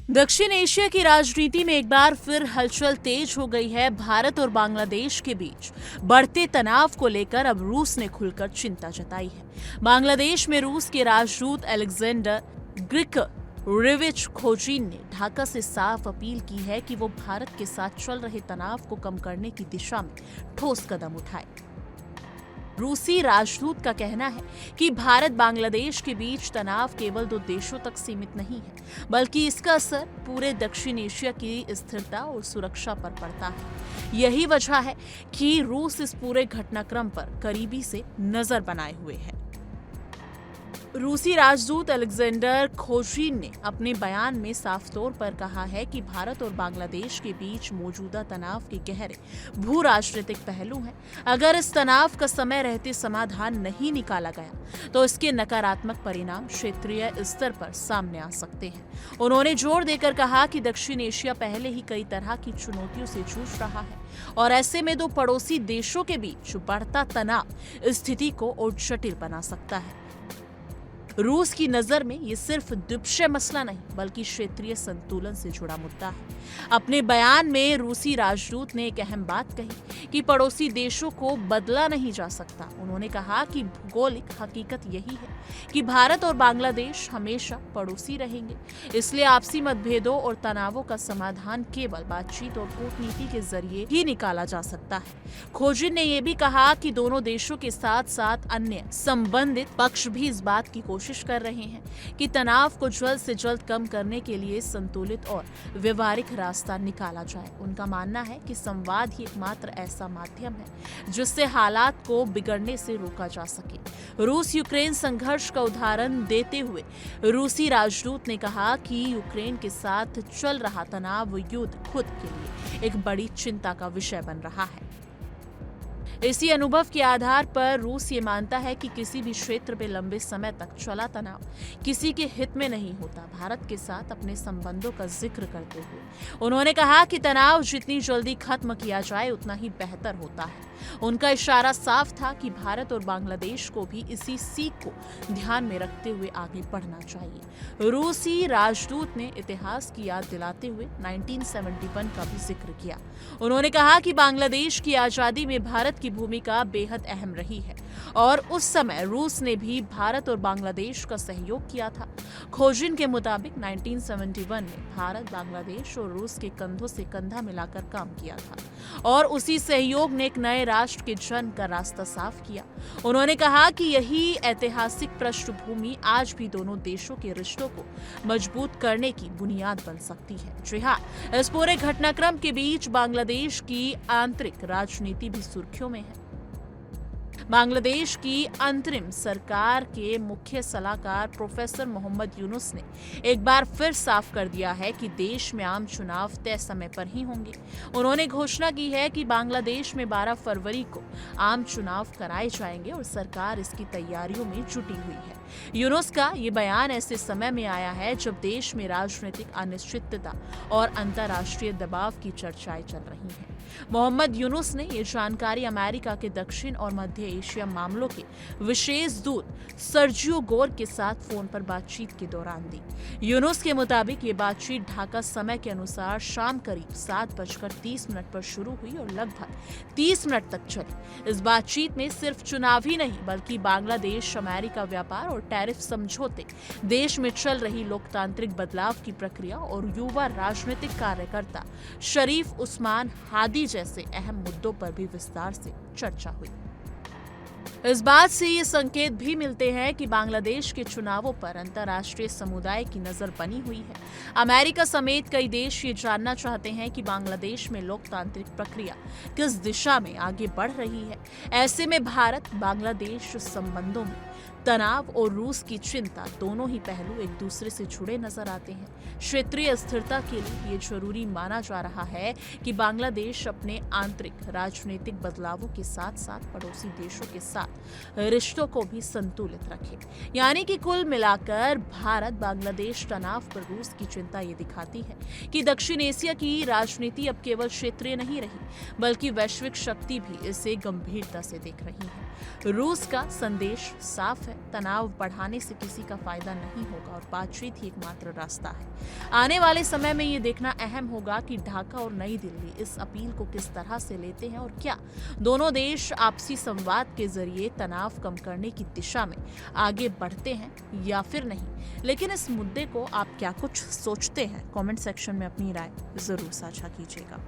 दक्षिण एशिया की राजनीति में एक बार फिर हलचल तेज हो गई है। भारत और बांग्लादेश के बीच बढ़ते तनाव को लेकर अब रूस ने खुलकर चिंता जताई है। बांग्लादेश में रूस के राजदूत अलेक्जेंडर ग्रिगोरिविच खोजिन ने ढाका से साफ अपील की है कि वो भारत के साथ चल रहे तनाव को कम करने की दिशा में ठोस कदम उठाए। रूसी राजदूत का कहना है कि भारत बांग्लादेश के बीच तनाव केवल दो देशों तक सीमित नहीं है, बल्कि इसका असर पूरे दक्षिण एशिया की स्थिरता और सुरक्षा पर पड़ता है। यही वजह है कि रूस इस पूरे घटनाक्रम पर करीबी से नजर बनाए हुए है। रूसी राजदूत अलेक्जेंडर खोजिन ने अपने बयान में साफ तौर पर कहा है कि भारत और बांग्लादेश के बीच मौजूदा तनाव के गहरे भू राजनीतिक पहलू हैं। अगर इस तनाव का समय रहते समाधान नहीं निकाला गया तो इसके नकारात्मक परिणाम क्षेत्रीय स्तर पर सामने आ सकते हैं। उन्होंने जोर देकर कहा कि दक्षिण एशिया पहले ही कई तरह की चुनौतियों से जूझ रहा है और ऐसे में दो पड़ोसी देशों के बीच बढ़ता तनाव स्थिति को और जटिल बना सकता है। रूस की नजर में ये सिर्फ द्वीपक्षीय मसला नहीं बल्कि क्षेत्रीय संतुलन से जुड़ा मुद्दा है। अपने बयान में रूसी राजदूत ने एक अहम बात कही कि पड़ोसी देशों को बदला नहीं जा सकता। उन्होंने कहा कि भौगोलिक हकीकत यही है कि भारत और बांग्लादेश हमेशा पड़ोसी रहेंगे, इसलिए आपसी मतभेदों और तनावों का समाधान केवल बातचीत और कूटनीति के जरिए ही निकाला जा सकता है। खोजिन ने यह भी कहा कि दोनों देशों के साथ साथ अन्य संबंधित पक्ष भी इस बात की कोशिश कर रहे हैं कि तनाव को जल्द से जल्द कम करने के लिए संतुलित और व्यवहारिक रास्ता निकाला जाए। उनका मानना है कि संवाद ही एकमात्र ऐसा माध्यम है जिससे हालात को बिगड़ने से रोका जा सके। रूस यूक्रेन संघर्ष का उदाहरण देते हुए रूसी राजदूत ने कहा कि यूक्रेन के साथ चल रहा तनाव युद्ध खुद के लिए एक बड़ी चिंता का विषय बन रहा है। इसी अनुभव के आधार पर रूस ये मानता है कि किसी भी क्षेत्र में लंबे समय तक चला तनाव किसी के हित में नहीं होता। भारत के साथ अपने संबंधों का जिक्र करते हुए उन्होंने कहा कि तनाव जितनी जल्दी खत्म किया जाए उतना ही बेहतर होता है। उनका इशारा साफ था कि भारत और बांग्लादेश को भी इसी सीख को ध्यान में रखते हुए आगे बढ़ना चाहिए। रूसी राजदूत ने इतिहास की याद दिलाते हुए 1971 का भी जिक्र किया। उन्होंने कहा कि बांग्लादेश की आजादी में भारत की भूमिका बेहद अहम रही है और उस समय रूस ने भी भारत और बांग्लादेश का सहयोग किया था। खोजिन के मुताबिक 1971 में भारत बांग्लादेश और रूस के कंधों से कंधा मिलाकर काम किया था और उसी सहयोग ने एक नए राष्ट्र के जन्म का रास्ता साफ किया। उन्होंने कहा कि यही ऐतिहासिक पृष्ठभूमि आज भी दोनों देशों के रिश्तों को मजबूत करने की बुनियाद बन सकती है। जी हाँ, इस पूरे घटनाक्रम के बीच बांग्लादेश की आंतरिक राजनीति भी सुर्खियों में है। बांग्लादेश की अंतरिम सरकार के मुख्य सलाहकार प्रोफेसर मोहम्मद यूनुस ने एक बार फिर साफ कर दिया है कि देश में आम चुनाव तय समय पर ही होंगे। उन्होंने घोषणा की है कि बांग्लादेश में 12 फरवरी को आम चुनाव कराए जाएंगे और सरकार इसकी तैयारियों में जुटी हुई है। यूनुस का ये बयान ऐसे समय में आया है जब देश में राजनीतिक अनिश्चितता और अंतर्राष्ट्रीय दबाव की चर्चाएं चल रही हैं। मोहम्मद यूनुस ने ये जानकारी अमेरिका के दक्षिण और मध्य एशिया मामलों के विशेष दूत सर्जियो गोर के साथ फोन पर बातचीत के दौरान दी। यूनुस के मुताबिक ये बातचीत ढाका समय के अनुसार शाम करीब 7:30 पर शुरू हुई और लगभग 30 मिनट तक चली। इस बातचीत में सिर्फ चुनाव ही नहीं बल्कि बांग्लादेश अमेरिका व्यापार और टैरिफ समझौते, देश में चल रही लोकतांत्रिक बदलाव की प्रक्रिया और युवा राजनीतिक कार्यकर्ता शरीफ उस्मान हादी जैसे अहम मुद्दों पर भी विस्तार से चर्चा हुई। इस बात से ये संकेत भी मिलते हैं कि बांग्लादेश के चुनावों पर अंतर्राष्ट्रीय समुदाय की नजर बनी हुई है। अमेरिका समेत कई देश ये जानना चाहते हैं कि बांग्लादेश में लोकतांत्रिक प्रक्रिया किस दिशा में आगे बढ़ रही है। ऐसे में भारत बांग्लादेश संबंधों में तनाव और रूस की चिंता दोनों ही पहलू एक दूसरे से जुड़े नजर आते हैं। क्षेत्रीय स्थिरता के लिए ये जरूरी माना जा रहा है कि बांग्लादेश अपने आंतरिक राजनीतिक बदलावों के साथ साथ पड़ोसी देशों के साथ रिश्तों को भी संतुलित रखे। यानी कि कुल मिलाकर भारत बांग्लादेश तनाव पर रूस की चिंता ये दिखाती है कि दक्षिण एशिया की राजनीति अब केवल क्षेत्रीय नहीं रही बल्कि वैश्विक शक्ति भी इसे गंभीरता से देख रही है। रूस का संदेश साफ है, तनाव बढ़ाने से किसी का फायदा नहीं होगा और बातचीत ही एकमात्र रास्ता है। आने वाले समय में ये देखना अहम होगा कि ढाका और नई दिल्ली इस अपील को किस तरह से लेते हैं और क्या दोनों देश आपसी संवाद के जरिए तनाव कम करने की दिशा में आगे बढ़ते हैं या फिर नहीं। लेकिन इस मुद्दे को आप क्या कुछ सोचते हैं? कमेंट सेक्शन में अपनी राय जरूर साझा कीजिएगा।